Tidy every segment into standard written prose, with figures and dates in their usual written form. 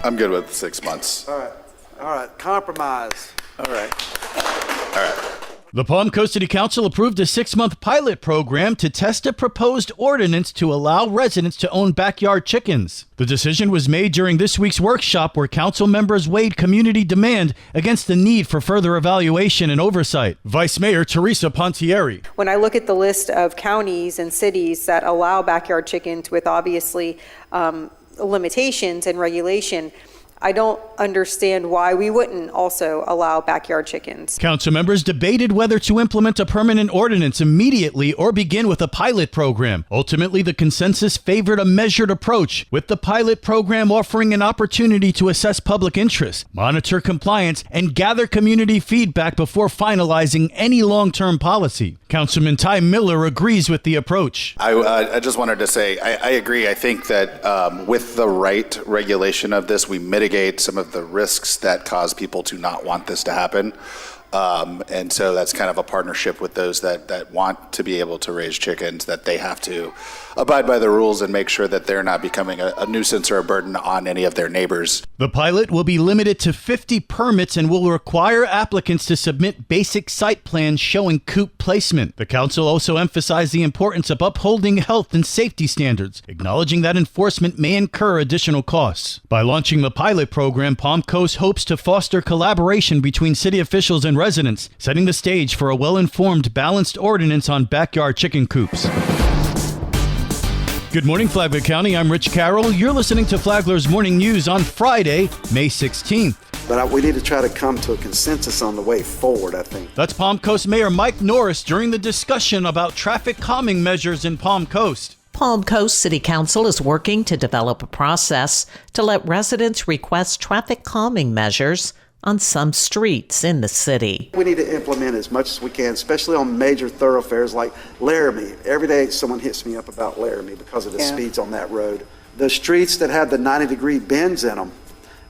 I'm good with 6 months. All right, compromise. All right. The Palm Coast City Council approved a 6-month pilot program to test a proposed ordinance to allow residents to own backyard chickens. The decision was made during this week's workshop where council members weighed community demand against the need for further evaluation and oversight. Vice Mayor Teresa Pontieri. When I look at the list of counties and cities that allow backyard chickens with obviously limitations and regulation, I don't understand why we wouldn't also allow backyard chickens. Council members debated whether to implement a permanent ordinance immediately or begin with a pilot program. Ultimately, the consensus favored a measured approach, with the pilot program offering an opportunity to assess public interest, monitor compliance, and gather community feedback before finalizing any long-term policy. Councilman Ty Miller agrees with the approach. I just wanted to say, I agree. I think that with the right regulation of this, we mitigate some of the risks that cause people to not want this to happen. And so that's kind of a partnership with those that want to be able to raise chickens, that they have to abide by the rules and make sure that they're not becoming a nuisance or a burden on any of their neighbors. The pilot will be limited to 50 permits and will require applicants to submit basic site plans showing coop placement. The council also emphasized the importance of upholding health and safety standards, acknowledging that enforcement may incur additional costs. By launching the pilot program, Palm Coast hopes to foster collaboration between city officials and residents, setting the stage for a well-informed, balanced ordinance on backyard chicken coops. Good morning, Flagler County. I'm Rich Carroll. You're listening to Flagler's Morning News on Friday, May 16th. But we need to try to come to a consensus on the way forward, I think. That's Palm Coast Mayor Mike Norris during the discussion about traffic calming measures in Palm Coast. Palm Coast City Council is working to develop a process to let residents request traffic calming measures on some streets in the city. We need to implement as much as we can, especially on major thoroughfares like Laramie. Every day someone hits me up about Laramie because of the speeds on that road. The streets that have the 90-degree bends in them,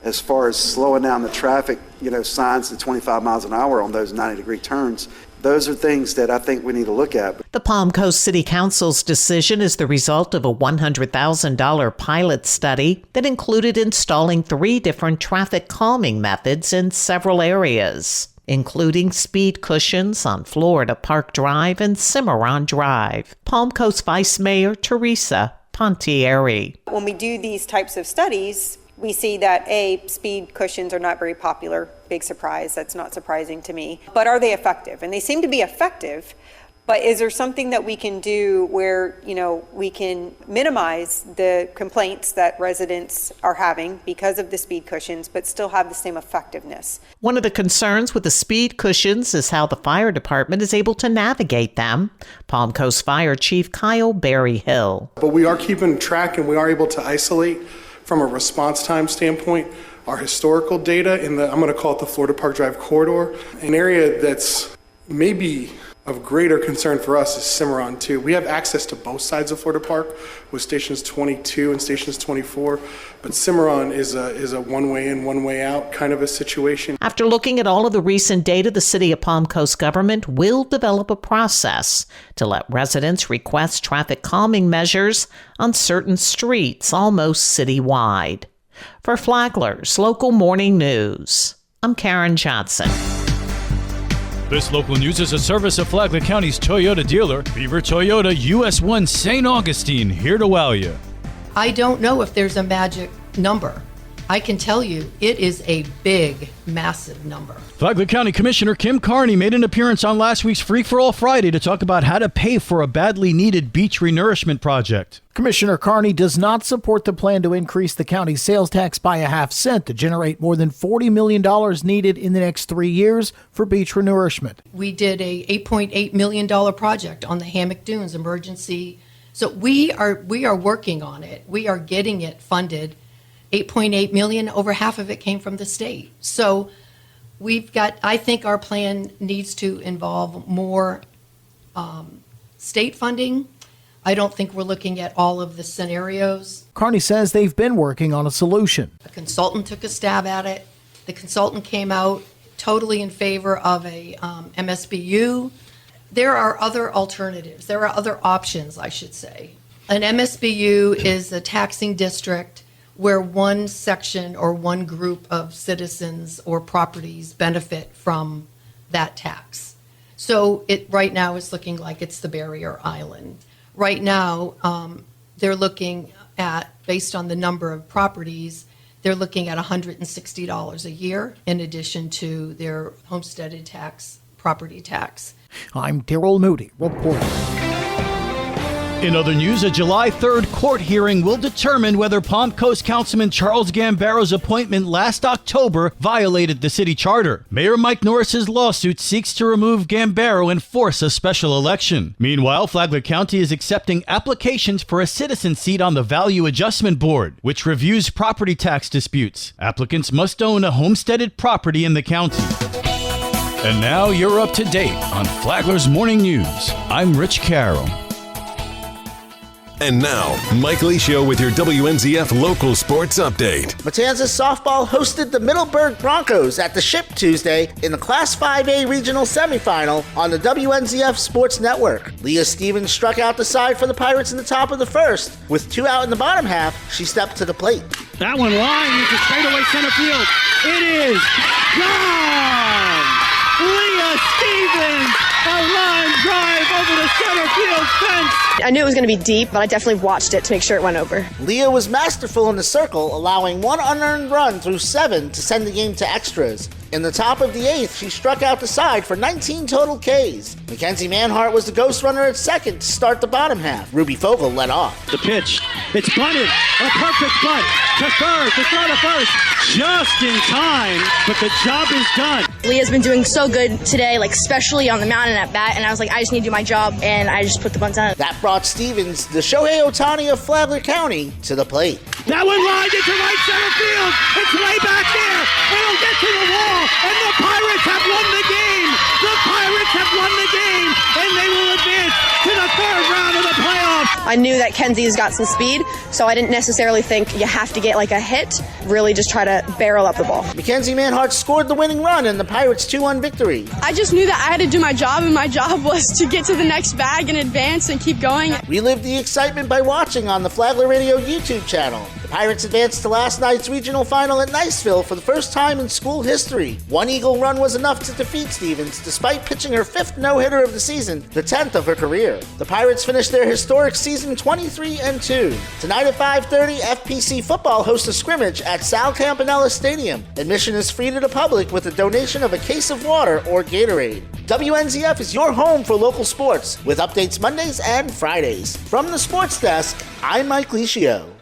as far as slowing down the traffic, signs to 25 miles an hour on those 90-degree turns, those are things that I think we need to look at. The Palm Coast City Council's decision is the result of a $100,000 pilot study that included installing 3 different traffic calming methods in several areas, including speed cushions on Florida Park Drive and Cimarron Drive. Palm Coast Vice Mayor Teresa Pontieri. When we do these types of studies, we see that speed cushions are not very popular. Big surprise. That's not surprising to me. But are they effective? And they seem to be effective. But is there something that we can do where, we can minimize the complaints that residents are having because of the speed cushions, but still have the same effectiveness? One of the concerns with the speed cushions is how the fire department is able to navigate them. Palm Coast Fire Chief Kyle Berryhill. But we are keeping track and we are able to isolate from a response time standpoint our historical data in I'm going to call it the Florida Park Drive corridor. An area that's maybe of greater concern for us is Cimarron too. We have access to both sides of Florida Park with stations 22 and stations 24, but Cimarron is a one-way in, one-way out kind of a situation. After looking at all of the recent data, the City of Palm Coast government will develop a process to let residents request traffic calming measures on certain streets almost citywide. For Flagler's Local Morning News, I'm Karen Johnson. This local news is a service of Flagler County's Toyota dealer, Beaver Toyota, US 1 St. Augustine, here to wow you. I don't know if there's a magic number. I can tell you it is a big, massive number. Flagler County Commissioner Kim Carney made an appearance on last week's Free for All Friday to talk about how to pay for a badly needed beach renourishment project. Commissioner Carney does not support the plan to increase the county's sales tax by a half cent to generate more than $40 million needed in the next 3 years for beach renourishment. We did a $8.8 million project on the Hammock Dunes emergency. So we are working on it. We are getting it funded. $8.8 million, over half of it came from the state. So I think our plan needs to involve more state funding. I don't think we're looking at all of the scenarios. Carney says they've been working on a solution. A consultant took a stab at it. The consultant came out totally in favor of a MSBU. There are other alternatives. There are other options, I should say. An MSBU is a taxing district where one section or one group of citizens or properties benefit from that tax. So it right now is looking like it's the barrier island. Right now, they're looking at, based on the number of properties, they're looking at $160 a year in addition to their homesteaded tax, property tax. I'm Daryl Moody reporting. In other news, a July 3rd court hearing will determine whether Palm Coast Councilman Charles Gambaro's appointment last October violated the city charter. Mayor Mike Norris's lawsuit seeks to remove Gambaro and force a special election. Meanwhile, Flagler County is accepting applications for a citizen seat on the Value Adjustment Board, which reviews property tax disputes. Applicants must own a homesteaded property in the county. And now you're up to date on Flagler's Morning News. I'm Rich Carroll. And now, Mike Licio with your WNZF local sports update. Matanzas softball hosted the Middleburg Broncos at the Ship Tuesday in the Class 5A regional semifinal on the WNZF Sports Network. Leah Stevens struck out the side for the Pirates in the top of the first. With 2 out in the bottom half, she stepped to the plate. That one line into straightaway center field. It is gone! Leah Stevens, a line drive over the center field fence. I knew it was going to be deep, but I definitely watched it to make sure it went over. Leah was masterful in the circle, allowing 1 unearned run through 7 to send the game to extras. In the top of the 8th, she struck out the side for 19 total Ks. Mackenzie Manhart was the ghost runner at second to start the bottom half. Ruby Fogel led off. The pitch, it's bunted, a perfect bunt to third, to throw to first, just in time, but the job is done. Leah's been doing so good today, like especially on the mound and at bat, and I was like, I just need to do my job, and I just put the bunt on. That brought Stevens, the Shohei Ohtani of Flagler County, to the plate. That one lined into right center field. It's way back there. It'll get to the wall, and the Pirates have won the game. The Pirates have won the game, and they will advance to the 3rd round of the playoffs. I knew that Kenzie's got some speed, so I didn't necessarily think you have to get like a hit. Really just try to barrel up the ball. Mackenzie Manhart scored the winning run in the Pirates' 2-1 victory. I just knew that I had to do my job, and my job was to get to the next bag and advance and keep going. Relive the excitement by watching on the Flagler Radio YouTube channel. The Pirates advanced to last night's regional final at Niceville for the first time in school history. 1 Eagle run was enough to defeat Stevens, despite pitching her 5th no-hitter of the season, the 10th of her career. The Pirates finished their historic season 23-2. Tonight at 5:30, FPC football hosts a scrimmage at Sal Campanella Stadium. Admission is free to the public with a donation of a case of water or Gatorade. WNZF is your home for local sports, with updates Mondays and Fridays. From the sports desk, I'm Mike Licio.